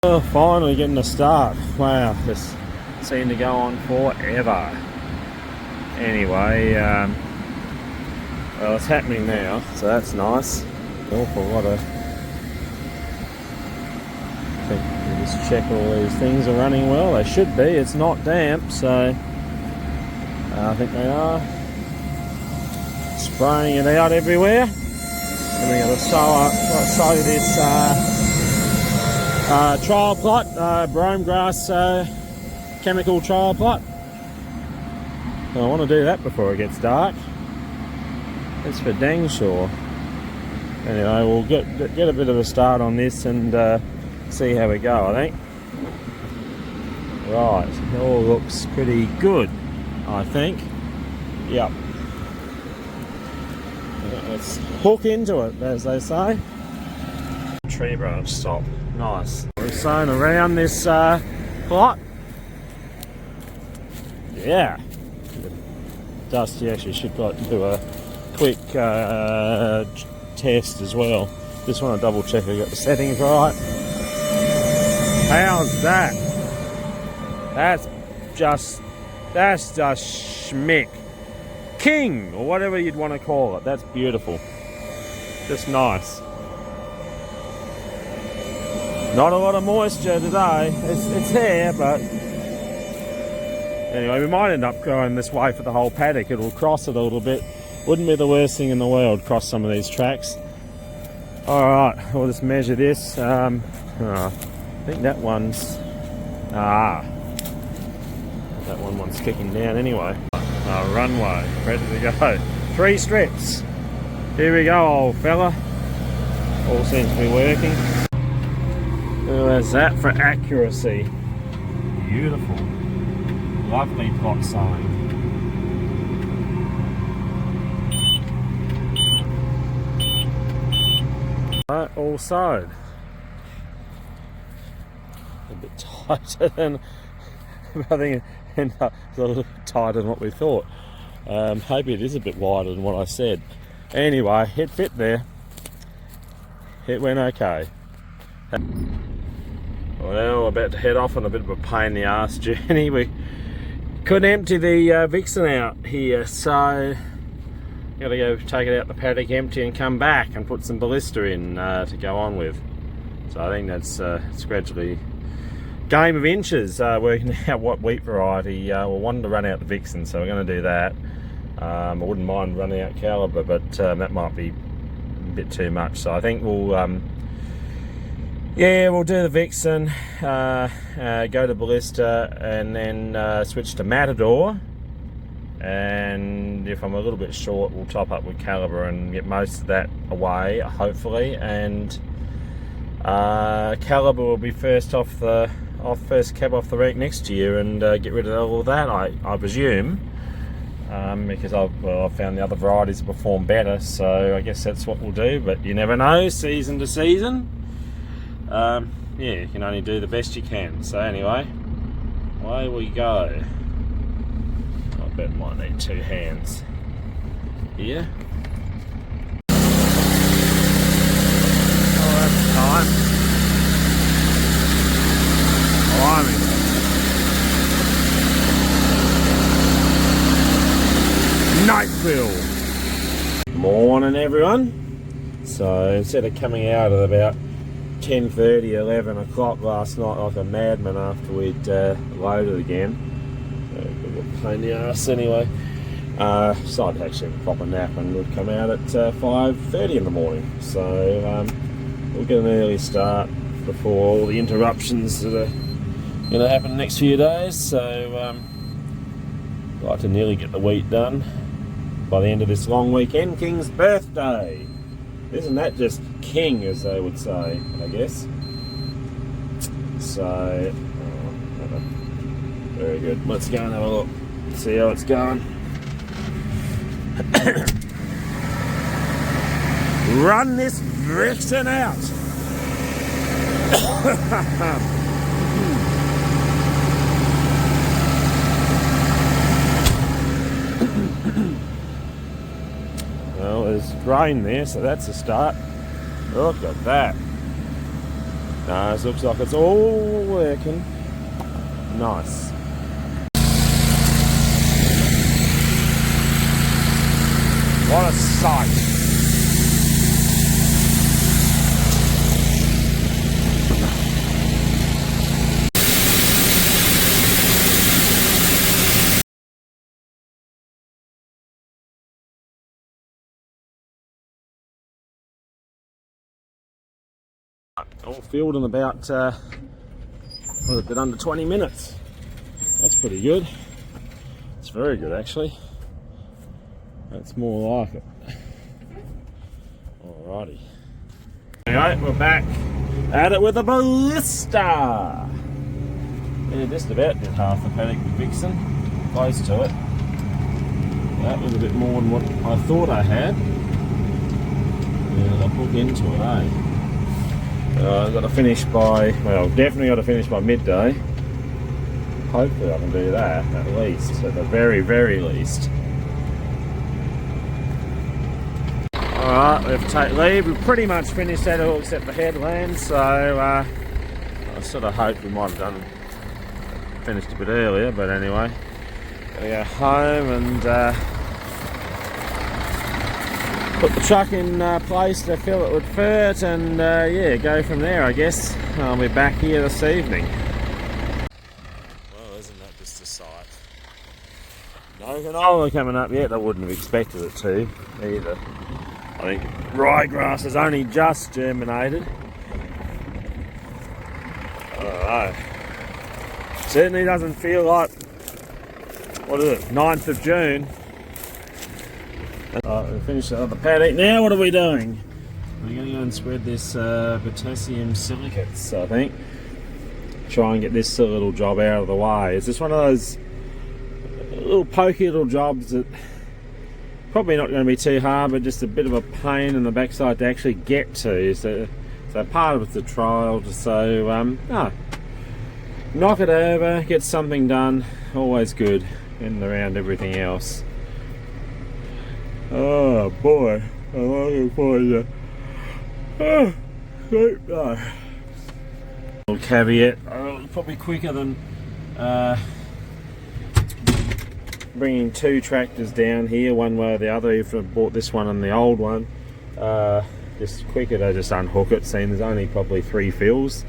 Oh, finally getting a start. Wow, this seemed to go on forever. Anyway, well, it's happening now, so that's nice. An awful lot of... I think we just check all these things are running well. They should be. It's not damp, so I think they are. Spraying it out everywhere. And we're going to sow this trial plot, brome grass chemical trial plot. I want to do that before it gets dark. It's for dang sure. Anyway, we'll get a bit of a start on this and see how we go, I think. Right, it all looks pretty good, I think. Yep. Let's hook into it, as they say. Tree branch stop. Nice. We've sown around this plot. Yeah. Dusty actually should do a quick test as well. Just want to double check I got the settings right. How's that? That's just schmick. King, or whatever you'd want to call it. That's beautiful. Just nice. Not a lot of moisture today. It's here, but anyway, we might end up going this way for the whole paddock. It'll cross it a little bit. Wouldn't be the worst thing in the world, cross some of these tracks. Alright, we'll just measure this. I think that one's... that one's kicking down anyway. Runway, ready to go. 3 strips. Here we go, old fella. All seems to be working. There's that for accuracy. Beautiful. Lovely plot sowing. Right, all sowed. A bit tighter than I think it ended up a little bit tighter than what we thought. Maybe it is a bit wider than what I said. Anyway, it fit there. It went okay. Well, we're about to head off on a bit of a pain in the arse journey. We couldn't empty the Vixen out here, so got to go take it out the paddock, empty, and come back and put some ballista in to go on with. So I think that's it's gradually game of inches, working out what wheat variety. We wanted to run out the Vixen, so we're going to do that. I wouldn't mind running out Caliber, but that might be a bit too much. So I think we'll we'll do the Vixen, go to Ballista, and then switch to Matador. And if I'm a little bit short, we'll top up with Caliber and get most of that away, hopefully. And Caliber will be first first cab off the rank next year, and get rid of all that, I presume. Because I've found the other varieties perform better, so I guess that's what we'll do. But you never know, season to season. Yeah, you can only do the best you can. So anyway, away we go. I bet might need 2 hands here. Oh, that's time. Blimey. Nightville. Morning, everyone. So instead of coming out at about 10:30, 11 o'clock last night like a madman after we'd loaded again, a pain in the arse anyway, decided to actually have a proper nap, and we'd come out at 5:30 in the morning. So we'll get an early start before all the interruptions that are going to happen the next few days. So I'd like to nearly get the wheat done by the end of this long weekend. King's birthday. Isn't that just king, as they would say, I guess? So, very good. Let's go and have a look. See how it's going. Run this Vixen out. Well, there's rain there, so that's a start. Look at that. No, it looks like it's all working. Nice. What a sight. All filled in about a bit under 20 minutes. That's pretty good. It's very good actually. That's more like it. Alrighty. Anyway, we're back at it with a ballista. Yeah, just about did half the paddock with Vixen. Close to it. That was a bit more than what I thought I had. Yeah, I'll hook into it, eh? I've got to finish by, well, definitely got to finish by midday. Hopefully I can do that, at least, at the very, very least. Alright, we have to take leave. We've pretty much finished that all except the headland, so I sort of hoped we might have finished a bit earlier, but anyway. Gotta go home and put the truck in place to fill it with fert and yeah, go from there I guess. I'll be back here this evening. Well, isn't that just a sight? No canola coming up yet. I wouldn't have expected it to either. I think ryegrass has only just germinated. I don't know. Certainly doesn't feel like, what is it, 9th of June. We finished the other paddock. Now what are we doing? We're going to go and spread this potassium silicates, I think. Try and get this little job out of the way. It's just one of those little pokey little jobs that probably not going to be too hard, but just a bit of a pain in the backside to actually get to. So part of it's a trial, so knock it over, get something done. Always good in and around everything else. Oh boy, I'm looking forward to sleep though. Little caveat, probably quicker than bringing 2 tractors down here, one way or the other. If I bought this one and the old one, just quicker to just unhook it, seeing there's only probably 3 fills.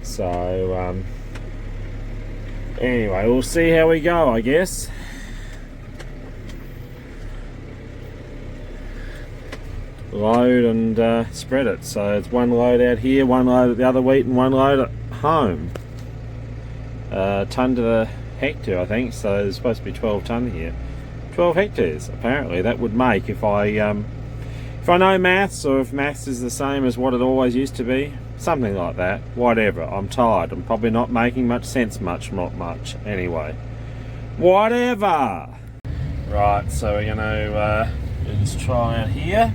So anyway, we'll see how we go, I guess. Load and spread it, so it's 1 load out here, 1 load at the other wheat and 1 load at home. Tonne to the hectare I think, so there's supposed to be 12 tonne here. 12 hectares apparently that would make, if I know maths, or if maths is the same as what it always used to be, something like that. Whatever, I'm tired, I'm probably not making much sense, not much anyway. Whatever. Right, so we're going to do this try out here.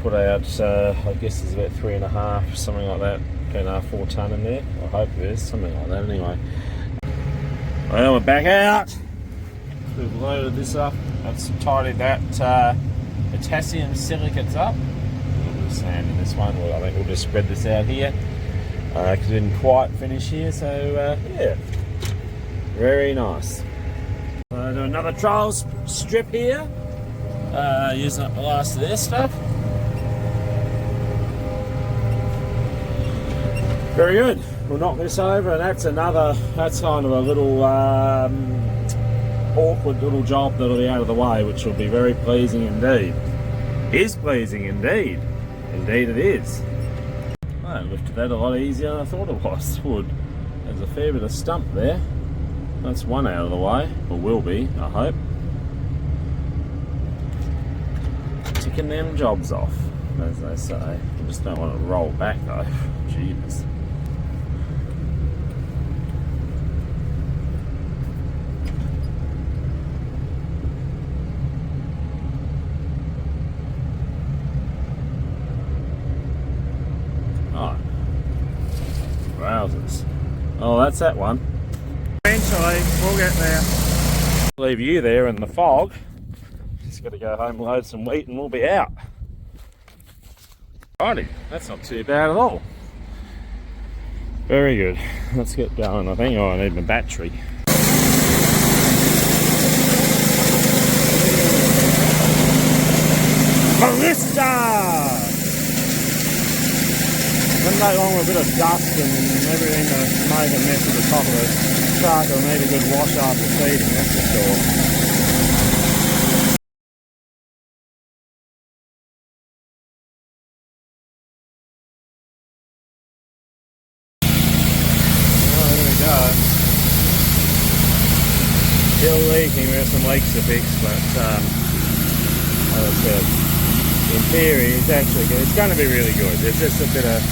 Put out, I guess there's about 3.5, something like that, 2.5, 4 tonne in there. I hope it is, something like that anyway. Well, we're back out. We've loaded this up. Let's tidy that potassium silicates up. A little bit of sand in this one. Well, I think we'll just spread this out here because we didn't quite finish here, so yeah, very nice. Do another trial strip here. Using up the last of their stuff. Very good. We'll knock this over, and that's kind of a little awkward little job that'll be out of the way, which will be very pleasing indeed. Is pleasing indeed. Indeed it is. I lifted that a lot easier than I thought it would. There's a fair bit of stump there. That's one out of the way, or will be, I hope. Ticking them jobs off, as they say. I just don't want to roll back though. Jeez. Oh. Wowzers. Oh, that's that one. Eventually, we'll get there. Leave you there in the fog. Just got to go home, load some wheat, and we'll be out. Righty, that's not too bad at all. Very good. Let's get going. I think I need my battery. Ballista! Doesn't take long with a bit of dust and everything to make a mess at the top of the truck. It'll need a good wash after feeding, that's for sure. Still leaking, we have some leaks to fix, but as I said, in theory it's actually good. It's going to be really good. It's just a bit of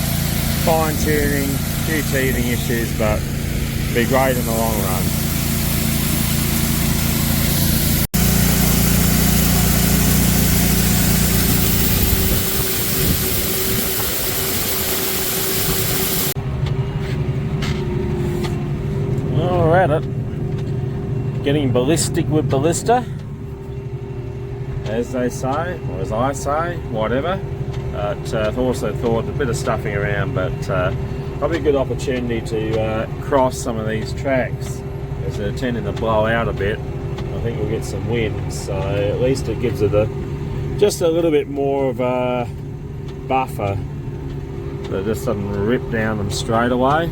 fine tuning, a few teething issues, but it'll be great in the long run. Well, we're at it. Getting ballistic with Ballista, as they say, or as I say, whatever. But I've also thought a bit of stuffing around, but probably a good opportunity to cross some of these tracks as they're tending to blow out a bit. I think we'll get some wind, so at least it gives it just a little bit more of a buffer that just doesn't rip down them straight away.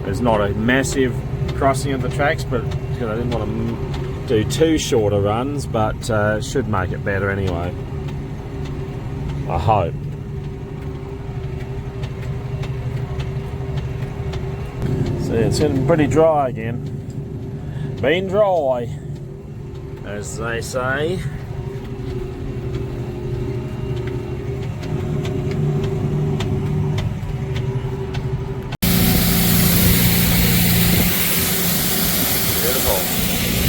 There's not a massive crossing of the tracks, but I didn't want to do too shorter runs, but should make it better anyway, I hope. See, it's getting pretty dry again. Been dry, as they say.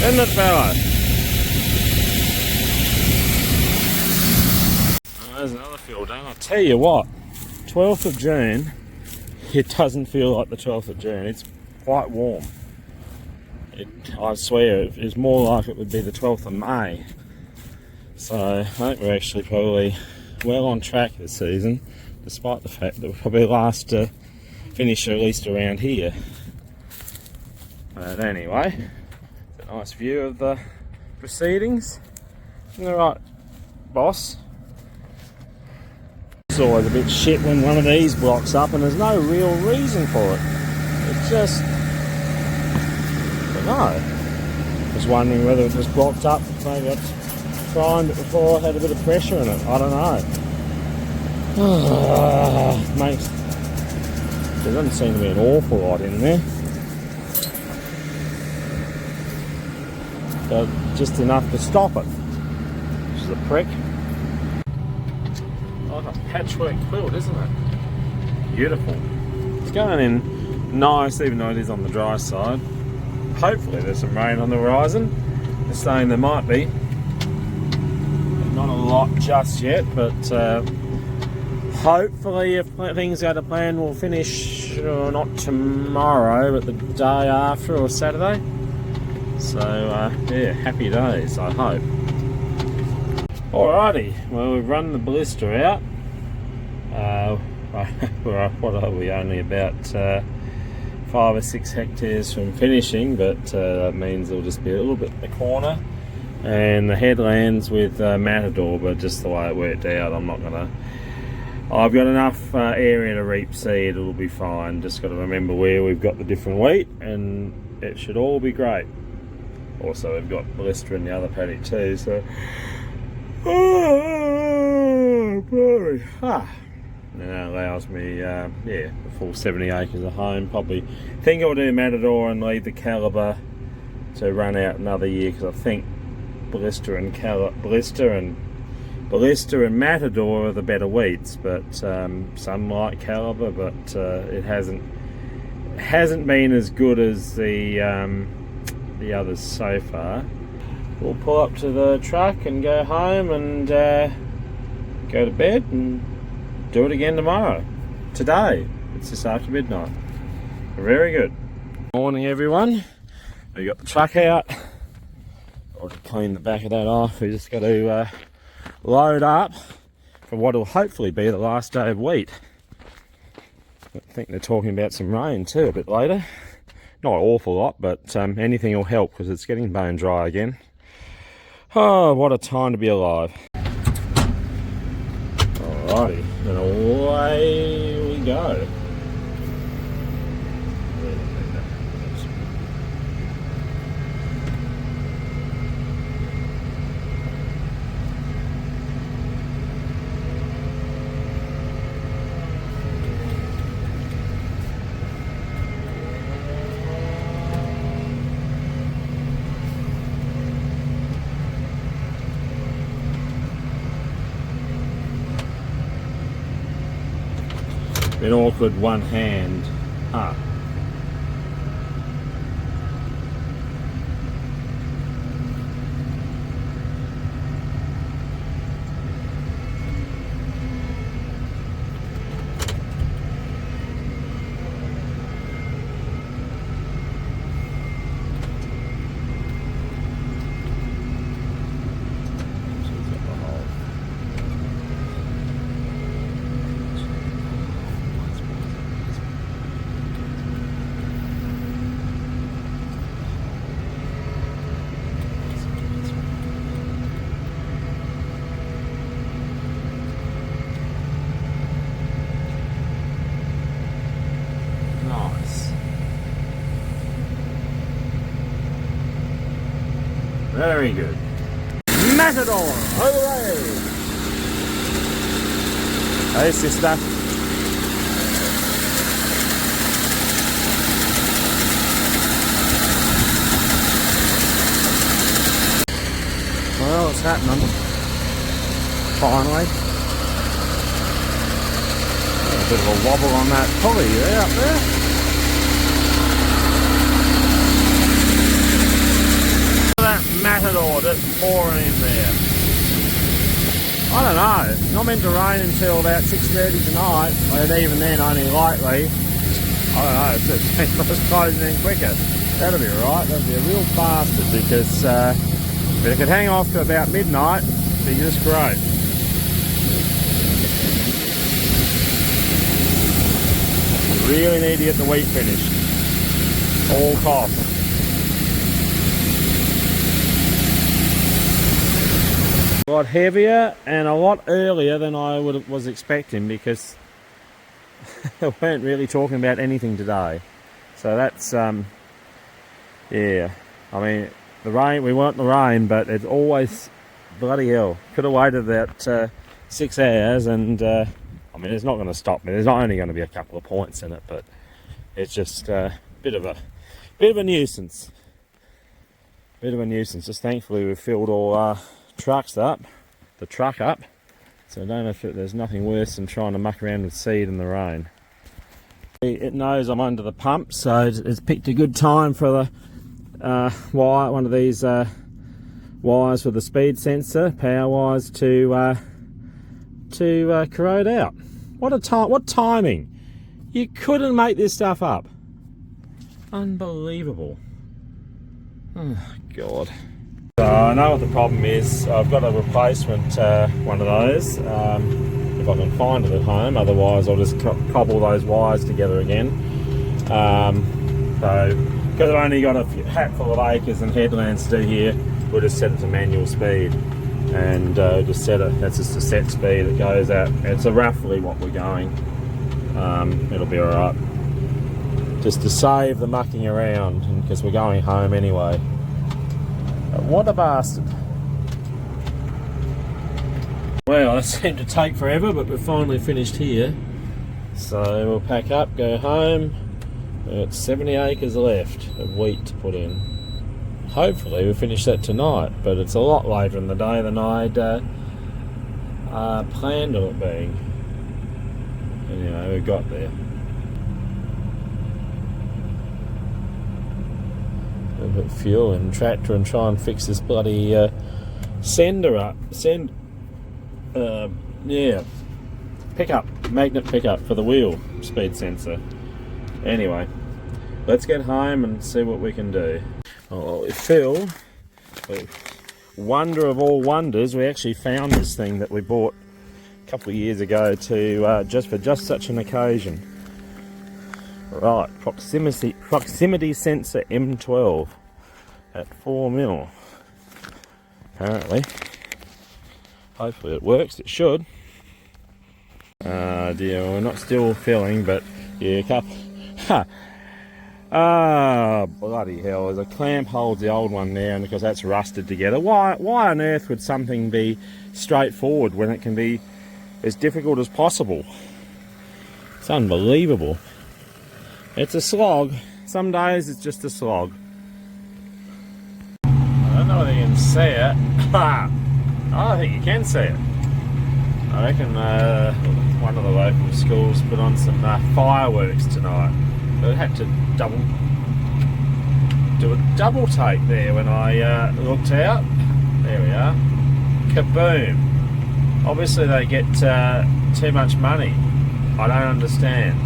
Isn't it, fella? Oh, there's another field day. I'll tell you what, 12th of June, it doesn't feel like the 12th of June. It's quite warm. I swear, it's more like it would be the 12th of May. So I think we're actually probably well on track this season, despite the fact that we'll probably last to finish at least around here. But anyway, nice view of the proceedings. Isn't that right, boss? It's always a bit shit when one of these blocks up and there's no real reason for it. It's just, I don't know. Just wondering whether it just blocked up. Maybe I primed it before, had a bit of pressure in it. I don't know. There doesn't seem to be an awful lot in there. But just enough to stop it, which is a prick. Like a patchwork quilt, isn't it? Beautiful. It's going in nice, even though it is on the dry side. Hopefully there's some rain on the horizon. They're saying there might be. Not a lot just yet, but hopefully if things go to plan we'll finish, not tomorrow, but the day after, or Saturday. So yeah, happy days, I hope. Alrighty, well, we've run the Ballista out. What are we, only about 5 or 6 hectares from finishing, but that means it'll just be a little bit in the corner. And the headlands with Matador, but just the way it worked out, I've got enough area to reap seed, it'll be fine. Just got to remember where we've got the different wheat, and it should all be great. Also, we've got Ballista in the other paddock too, so and that allows me, yeah, the full 70 acres of home. Probably think I'll do Matador and leave the Calibre to run out another year, because I think Ballista and Matador are the better wheats, but some like Calibre, but it hasn't been as good as the others so far. We'll pull up to the truck and go home and go to bed and do it again tomorrow. Today, it's just after midnight. Very good. Morning everyone. We got the truck out. I'll just clean the back of that off. We just got to load up for what will hopefully be the last day of wheat. I think they're talking about some rain too a bit later. Not an awful lot, but anything will help because it's getting bone dry again. Oh, what a time to be alive. Alrighty, and away we go. Bit awkward one hand. Very good. Matador! Hooray! Hey, sister. Well, it's happening. Finally. A bit of a wobble on that pulley there up there. Matador just pouring in there. I don't know, it's not meant to rain until about 6:30 tonight, and even then only lightly. I don't know, it's closing in quicker. That'll be right, that'll be a real bastard, because if it could hang off to about midnight, it'd be just great. Really need to get the wheat finished. All costs. A lot heavier and a lot earlier than I was expecting, because they weren't really talking about anything today. So that's yeah, I mean the rain, we want the rain, but it's always bloody hell. Could have waited about 6 hours, and I mean it's not going to stop me. There's not only going to be a couple of points in it, but it's just a bit of a nuisance. Bit of a nuisance. Just thankfully we've filled all the truck up, so I don't know if there's nothing worse than trying to muck around with seed in the rain. It knows I'm under the pump, so it's picked a good time for the wire, one of these wires for the speed sensor, power wires, to corrode out. What timing! You couldn't make this stuff up. Unbelievable. Oh God. So I know what the problem is. I've got a replacement one of those, if I can find it at home. Otherwise I'll just cobble those wires together again. So because I've only got a hatful of acres and headlands to do here, we'll just set it to manual speed, and just set it. That's just a set speed that goes out. It's roughly what we're going. It'll be alright. Just to save the mucking around, because we're going home anyway. What a bastard. Well, that seemed to take forever, but we're finally finished here. So we'll pack up, go home. We've got 70 acres left of wheat to put in. Hopefully we'll finish that tonight, but it's a lot later in the day than I'd planned on it being. Anyway, we got there. Put fuel in the tractor and try and fix this bloody sender up. Magnet pickup for the wheel speed sensor. Anyway, let's get home and see what we can do. Oh, Phil, wonder of all wonders, we actually found this thing that we bought a couple of years ago to just for such an occasion. Right, proximity sensor M12 at 4mm. Apparently. Hopefully it works, it should. Dear, we're not still filling, but yeah, bloody hell, there's a clamp holds the old one down because that's rusted together. Why on earth would something be straightforward when it can be as difficult as possible? It's unbelievable. It's a slog. Some days it's just a slog. I don't know whether you can see it. I think you can see it. I reckon one of the local schools put on some fireworks tonight. But I had to do a double take there when I looked out. There we are. Kaboom. Obviously they get too much money. I don't understand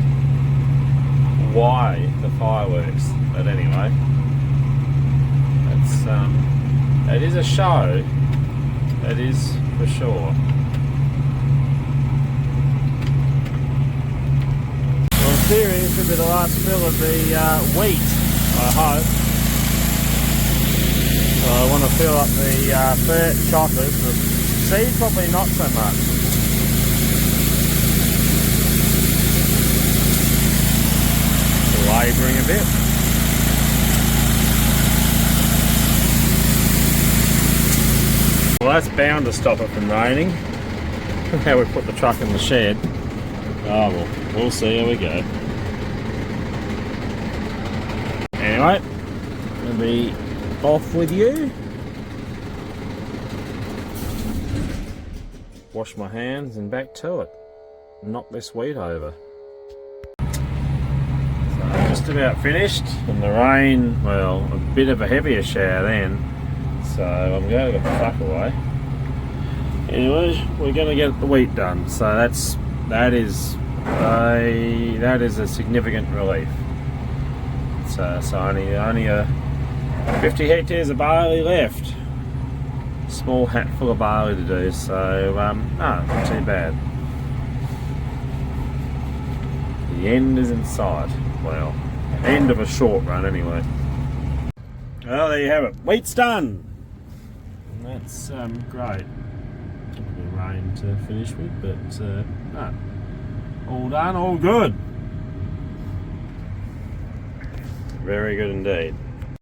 why the fireworks, but anyway, it is a show, it is for sure. Well, in theory this will be the last fill of the wheat, I hope. So I want to fill up the fert choppers, the seed probably not so much. Labouring a bit. Well, that's bound to stop it from raining. How we put the truck in the shed. Oh well, we'll see how we go. Anyway, I'll be off with you. Wash my hands and back to it. Knock this wheat over. Just about finished, and the rain, well, a bit of a heavier shower then, so I'm going to get the truck away. Anyway, we're going to get the wheat done, so that is a significant relief. So only 50 hectares of barley left, small hatful of barley to do, so no, not too bad. The end is in sight. Well, end of a short run anyway. Well, there you have it. Wheat's done. And that's great. Typical rain to finish with, but no. All done, all good. Very good indeed.